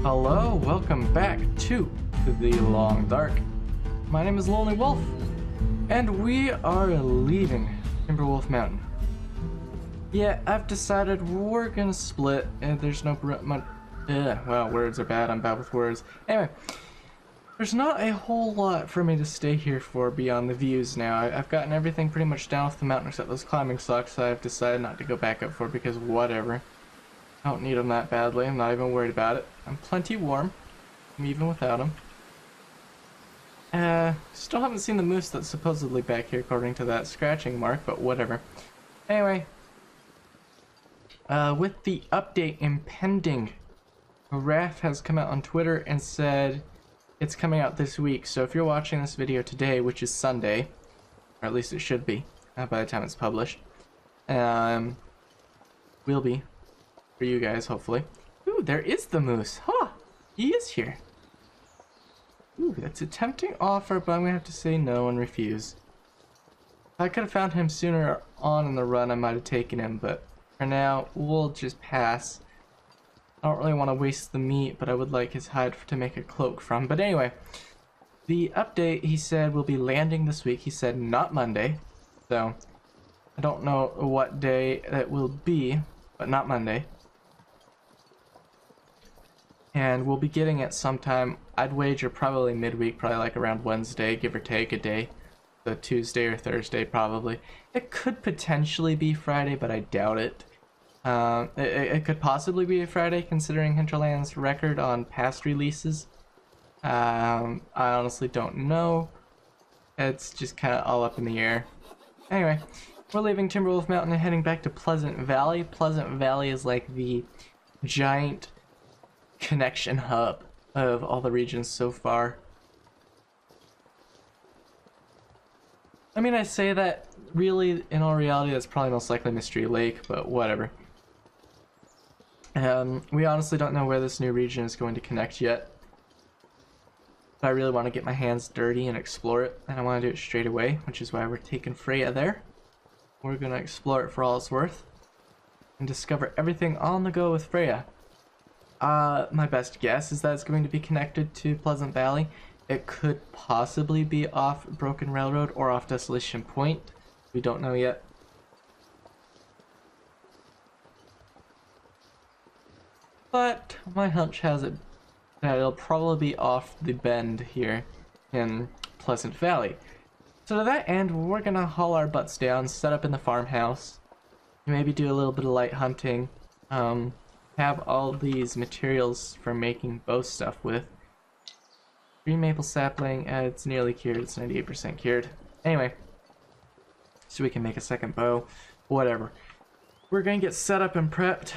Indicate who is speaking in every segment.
Speaker 1: Hello, welcome back to the Long Dark. My name is Lonelywolf, and we are leaving Timberwolf Mountain. Yeah, I've decided we're gonna split, and there's no well, words are bad, I'm bad with words. Anyway, there's not a whole lot for me to stay here for beyond the views now. I've gotten everything pretty much down off the mountain except those climbing socks I've decided not to go back up for because whatever. I don't need them that badly. I'm not even worried about it. I'm plenty warm, even without them. Still haven't seen the moose that's supposedly back here according to that scratching mark, but whatever. Anyway, with the update impending, Raph has come out on Twitter and said it's coming out this week. So if you're watching this video today, which is Sunday, or at least it should be by the time it's published, will be. For you guys, hopefully. Ooh, there is the moose. Huh, he is here. Ooh, that's a tempting offer, but I'm gonna have to say no and refuse. If I could have found him sooner on in the run, I might have taken him, but for now, we'll just pass. I don't really want to waste the meat, but I would like his hide to make a cloak from. But anyway, the update, he said, will be landing this week. He said not Monday, so I don't know what day that will be, but not Monday. And we'll be getting it sometime, I'd wager probably midweek, probably like around Wednesday, give or take a day. So Tuesday or Thursday probably. It could potentially be Friday, but I doubt it. It could possibly be a Friday considering Hinterland's record on past releases. I honestly don't know. It's just kind of all up in the air. Anyway, we're leaving Timberwolf Mountain and heading back to Pleasant Valley. Pleasant Valley is like the giant connection hub of all the regions so far. I mean, I say that really, in all reality, that's probably most likely Mystery Lake, but whatever. We honestly don't know where this new region is going to connect yet. But I really want to get my hands dirty and explore it, and I want to do it straight away, which is why we're taking Freya there. We're going to explore it for all it's worth and discover everything on the go with Freya. My best guess is that it's going to be connected to Pleasant Valley. It could possibly be off Broken Railroad or off Desolation Point. We don't know yet. But my hunch has it that it'll probably be off the bend here in Pleasant Valley. So to that end, we're gonna haul our butts down, set up in the farmhouse, maybe do a little bit of light hunting, have all these materials for making bow stuff with. Green maple sapling, it's nearly cured, it's 98% cured. Anyway, so we can make a second bow, whatever. We're gonna get set up and prepped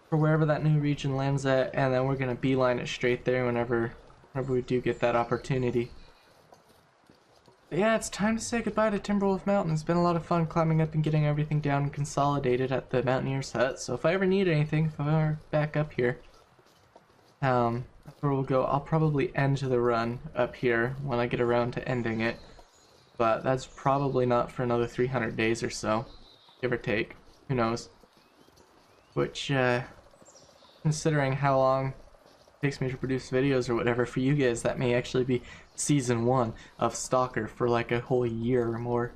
Speaker 1: for wherever that new region lands at, and then we're gonna beeline it straight there whenever we do get that opportunity. But yeah, it's time to say goodbye to Timberwolf Mountain. It's been a lot of fun climbing up and getting everything down and consolidated at the Mountaineer's Hut. So if I ever need anything, if I'm ever back up here, that's where we'll go. I'll probably end the run up here when I get around to ending it. But that's probably not for another 300 days or so, give or take. Who knows? Which, considering how long it takes me to produce videos or whatever, for you guys, that may actually be Season 1 of Stalker for like a whole year or more.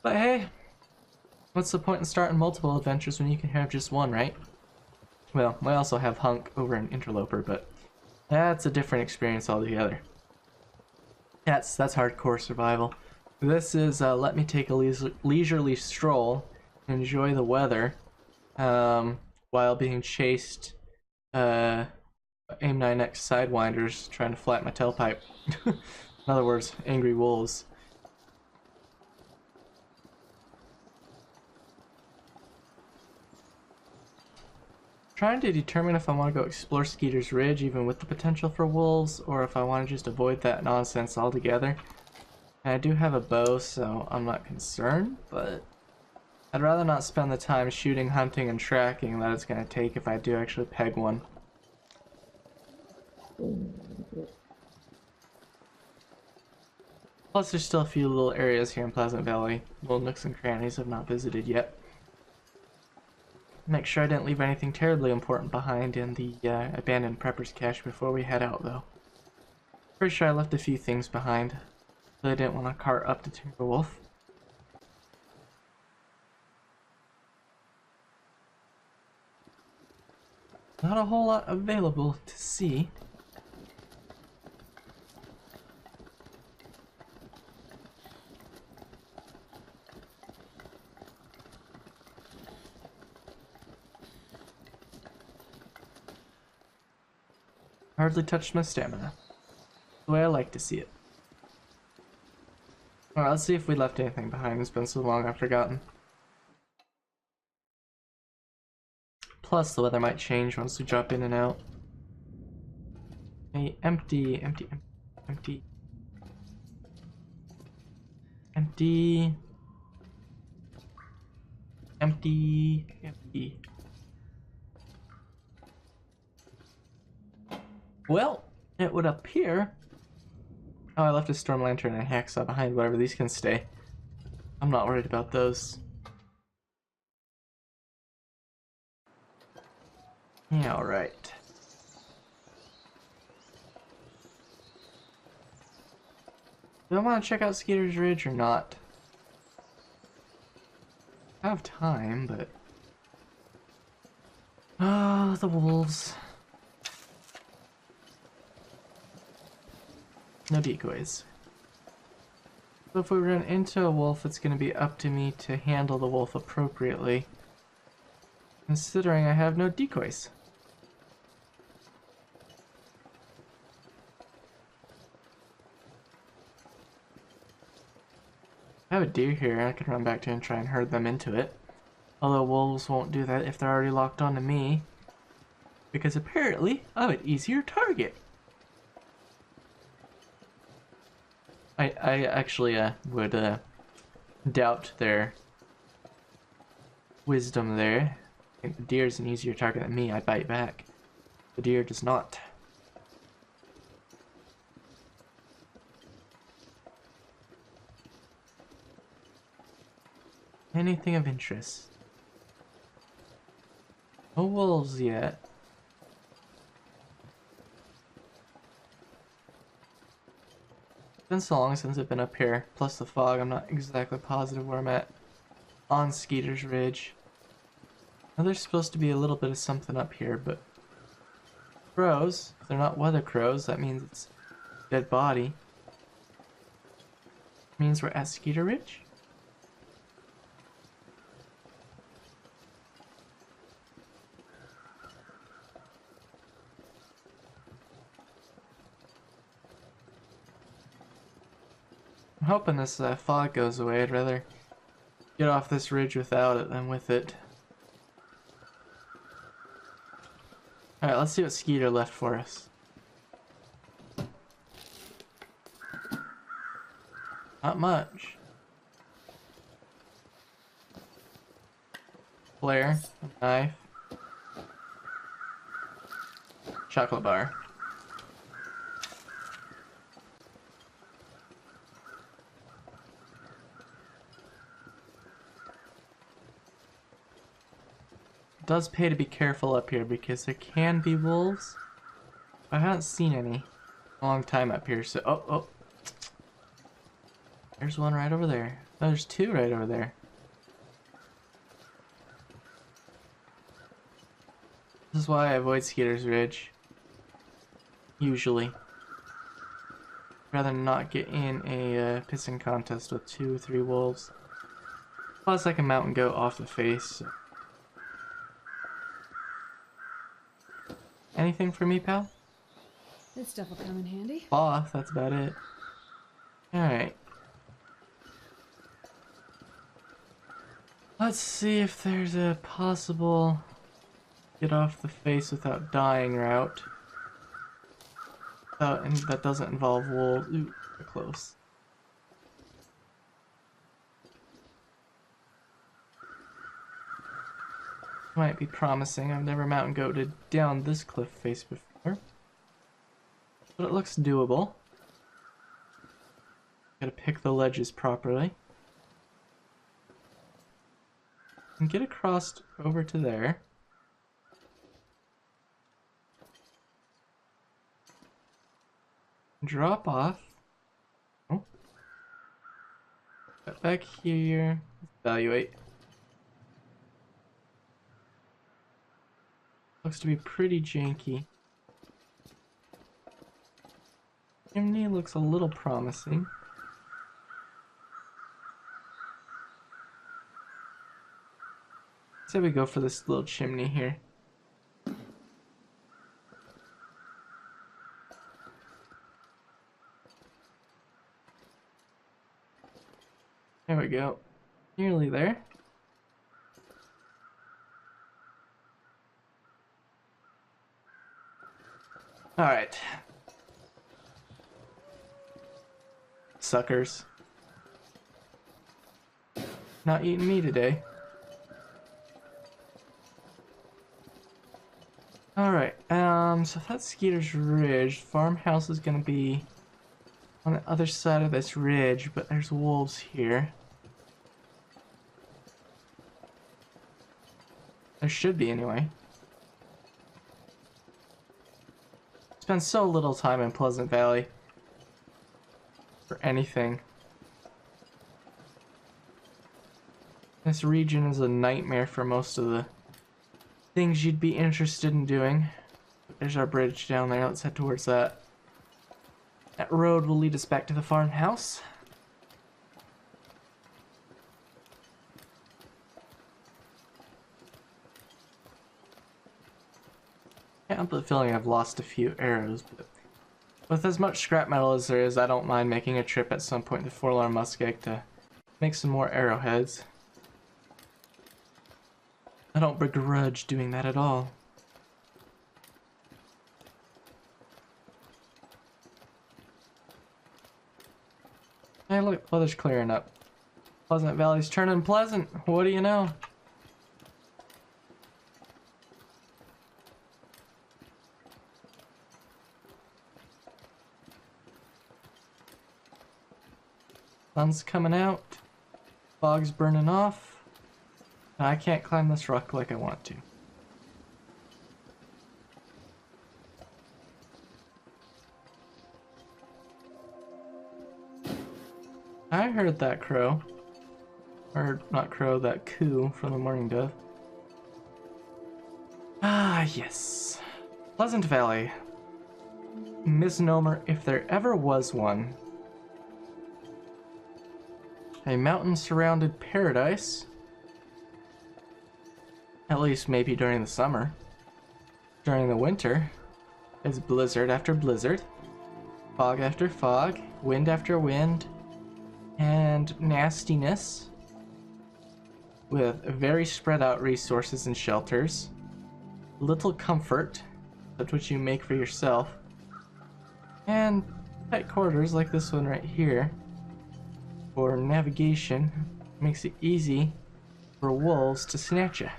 Speaker 1: But hey, what's the point in starting multiple adventures when you can have just one, right? Well, I also have Hunk over in Interloper, but that's a different experience altogether. That's hardcore survival. This is let me take a leisurely stroll, enjoy the weather, while being chased AIM-9X sidewinders trying to flatten my tailpipe. In other words, angry wolves. Trying to determine if I want to go explore Skeeter's Ridge even with the potential for wolves, or if I want to just avoid that nonsense altogether. And I do have a bow, so I'm not concerned, but I'd rather not spend the time shooting, hunting, and tracking that it's going to take if I do actually peg one. Plus, there's still a few little areas here in Pleasant Valley, little nooks and crannies I've not visited yet. make sure I didn't leave anything terribly important behind in the abandoned Prepper's cache before we head out, though. Pretty sure I left a few things behind that I didn't want to cart up to Timberwolf. Not a whole lot available to see. Hardly touched my stamina. The way I like to see it. Alright, let's see if we left anything behind. It's been so long I've forgotten. Plus, the weather might change once we drop in and out. Okay, empty, empty, empty, empty, empty, empty. Well, it would appear... Oh, I left a storm lantern and a hacksaw behind. Whatever, these can stay. I'm not worried about those. Yeah, alright. Do I want to check out Skeeter's Ridge or not? I have time, but... Oh, the wolves. No decoys. So if we run into a wolf, it's going to be up to me to handle the wolf appropriately. Considering I have no decoys. I have a deer here, I can run back to and try and herd them into it. Although wolves won't do that if they're already locked onto me. Because apparently, I'm an easier target. I actually would doubt their wisdom there. I think the deer's an easier target than me, I bite back. The deer does not. Anything of interest? No wolves yet. It's been so long since I've been up here, plus the fog, I'm not exactly positive where I'm at on Skeeter's Ridge. Now there's supposed to be a little bit of something up here, but crows, if they're not weather crows, that means it's dead body. Means we're at Skeeter Ridge? I'm hoping this fog goes away. I'd rather get off this ridge without it than with it. Alright, let's see what Skeeter left for us. Not much. Flare, a knife, chocolate bar. It does pay to be careful up here because there can be wolves. I haven't seen any in a long time up here, so oh. There's one right over there. Oh, there's two right over there. This is why I avoid Skeeter's Ridge. Usually. Rather not get in a pissing contest with 2 or 3 wolves. Plus I can mount and go off the face. So. Anything for me, pal?
Speaker 2: This stuff will come in handy.
Speaker 1: Cloth, that's about it. Alright. Let's see if there's a possible get off the face without dying route. And that doesn't involve wolves. Ooh, they're close. Might be promising. I've never mountain goated down this cliff face before. But it looks doable. Gotta pick the ledges properly. And get across over to there. Drop off. Oh. Got back here. Evaluate. Looks to be pretty janky. Chimney looks a little promising. Say we go for this little chimney here. There we go. Nearly there. Alright. Suckers. Not eating me today. Alright, so that's Skeeter's Ridge. Farmhouse is gonna be on the other side of this ridge, but there's wolves here. There should be, anyway. Spend so little time in Pleasant Valley for anything. This region is a nightmare for most of the things you'd be interested in doing. There's our bridge down there. Let's head towards that. That road will lead us back to the farmhouse. I have the feeling I've lost a few arrows, but with as much scrap metal as there is, I don't mind making a trip at some point to Forlorn Muskeg to make some more arrowheads. I don't begrudge doing that at all. Hey, look, weather's clearing up. Pleasant Valley's turning pleasant. What do you know? Sun's coming out. Fog's burning off. I can't climb this rock like I want to. I heard that crow. Or not crow, that coo from the Morning Dove. Ah, yes. Pleasant Valley. Misnomer if there ever was one. A mountain-surrounded paradise. At least maybe during the summer. During the winter, it's blizzard after blizzard, fog after fog, wind after wind, and nastiness. With very spread out resources and shelters. Little comfort, except what you make for yourself. And tight quarters like this one right here. For navigation, makes it easy for wolves to snatch you.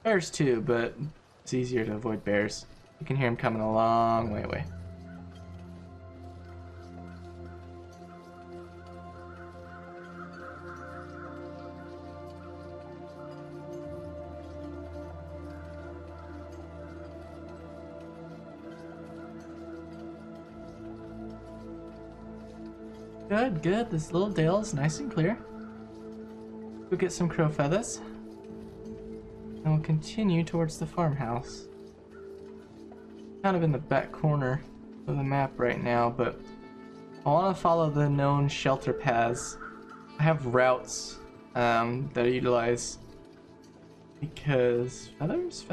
Speaker 1: Bears too, but it's easier to avoid bears. You can hear them coming a long way away. Good, good. This little dale is nice and clear. We'll get some crow feathers. And we'll continue towards the farmhouse. Kind of in the back corner of the map right now, but I want to follow the known shelter paths. I have routes that I utilize because feathers?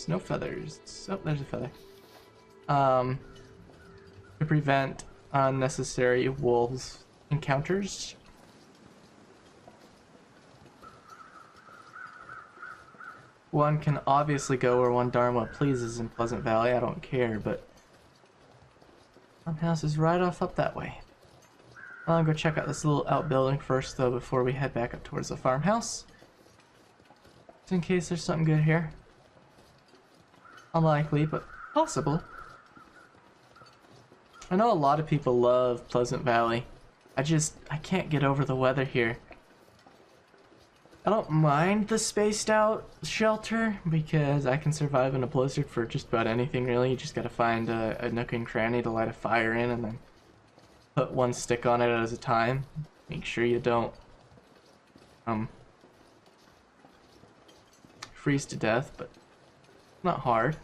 Speaker 1: No feathers. Oh, there's a feather. To prevent unnecessary wolves encounters. One can obviously go where one darn well pleases in Pleasant Valley, I don't care, but farmhouse is right off up that way. I'll go check out this little outbuilding first though before we head back up towards the farmhouse. Just in case there's something good here. Unlikely, but possible. I know a lot of people love Pleasant Valley. I can't get over the weather here. I don't mind the spaced out shelter because I can survive in a blizzard for just about anything really. You just gotta find a nook and cranny to light a fire in and then put one stick on it at a time. Make sure you don't freeze to death, but not hard.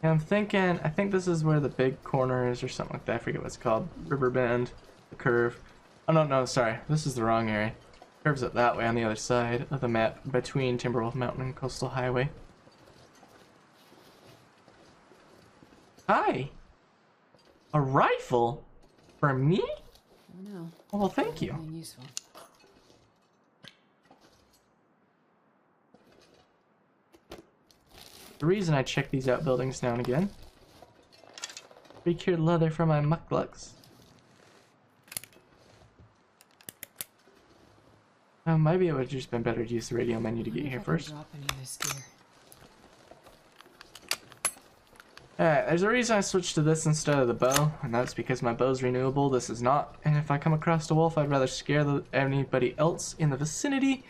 Speaker 1: And I'm thinking, I think this is where the big corner is or something like that. I forget what it's called. River Bend, the curve. Oh no, no, sorry. This is the wrong area. Curves it that way on the other side of the map between Timberwolf Mountain and Coastal Highway. Hi! A rifle? For me?
Speaker 2: Oh no.
Speaker 1: Oh, well, thank you.
Speaker 2: Being useful.
Speaker 1: The reason I check these outbuildings now and again. Pre-cured leather for my mucklucks. Maybe it would have just been better to use the radio menu to get here first.
Speaker 2: Drop any of this gear.
Speaker 1: Alright, there's a reason I switched to this instead of the bow, and that's because my bow's renewable, this is not. And if I come across a wolf, I'd rather scare anybody else in the vicinity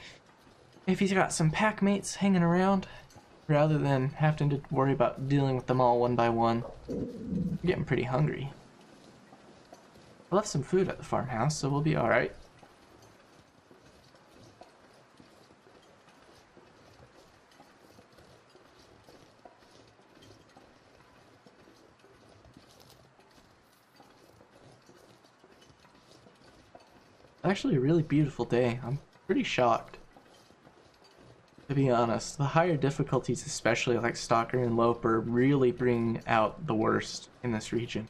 Speaker 1: if he's got some pack mates hanging around, rather than having to worry about dealing with them all one by one. I'm getting pretty hungry. I left some food at the farmhouse, so we'll be alright. Actually a really beautiful day. I'm pretty shocked, to be honest. The higher difficulties, especially like Stalker and Loper, really bring out the worst in this region.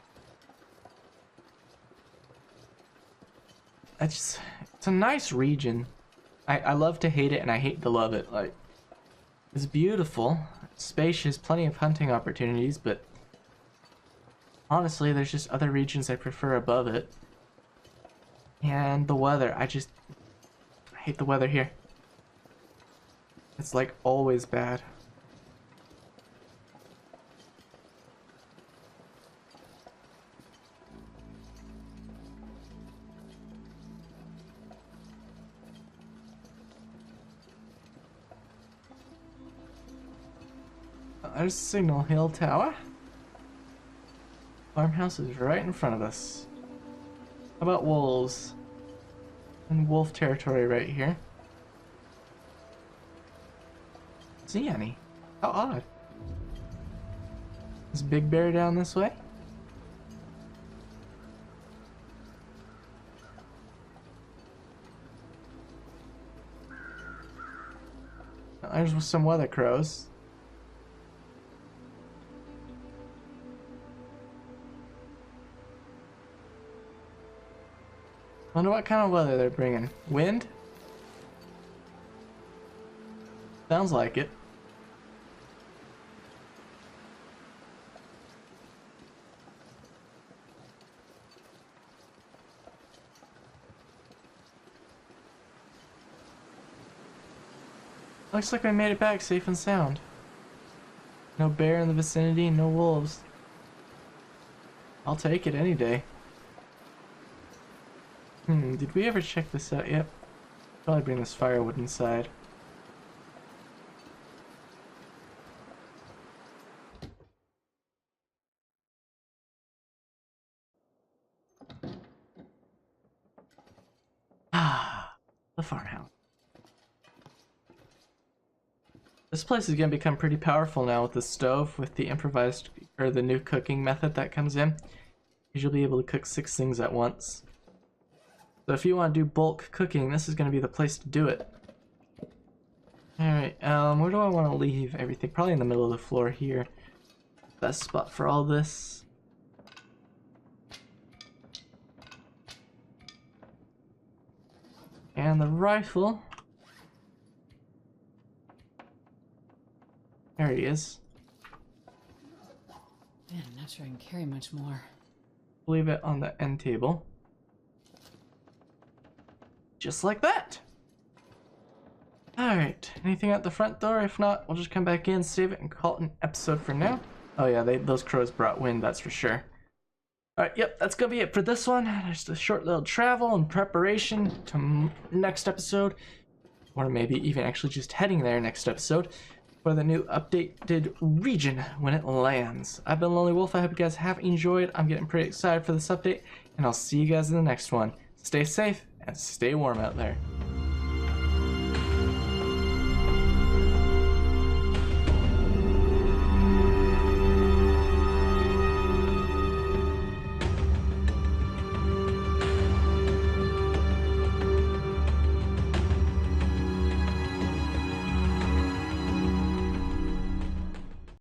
Speaker 1: It's a nice region. I love to hate it and I hate to love it. Like, it's beautiful, it's spacious, plenty of hunting opportunities, but honestly there's just other regions I prefer above it. And the weather, I hate the weather here. It's like always bad. There's Signal Hill Tower. Farmhouse is right in front of us. How about wolves? And wolf territory right here. See any? How odd. Is Big Bear down this way? There's some weather crows. Wonder what kind of weather they're bringing. Wind? Sounds like it. Looks like we made it back safe and sound. No bear in the vicinity, no wolves. I'll take it any day. Did we ever check this out yet? Probably bring this firewood inside. Ah, the farmhouse. This place is gonna become pretty powerful now with the stove, with the improvised, or the new cooking method that comes in. You'll be able to cook 6 things at once. So if you want to do bulk cooking, this is going to be the place to do it. Alright, where do I want to leave everything? Probably in the middle of the floor here. Best spot for all this. And the rifle. There he is.
Speaker 2: Man, I'm not sure I can carry much more.
Speaker 1: Leave it on the end table. Just like that. Alright, anything at the front door? If not, we'll just come back in, save it, and call it an episode for now. Oh yeah, those crows brought wind, that's for sure. Alright, yep, that's gonna be it for this one. Just a short little travel and preparation to next episode, or maybe even actually just heading there next episode for the new updated region when it lands. I've been Lonelywolf. I hope you guys have enjoyed. I'm getting pretty excited for this update, and I'll see you guys in the next one. Stay safe and stay warm out there.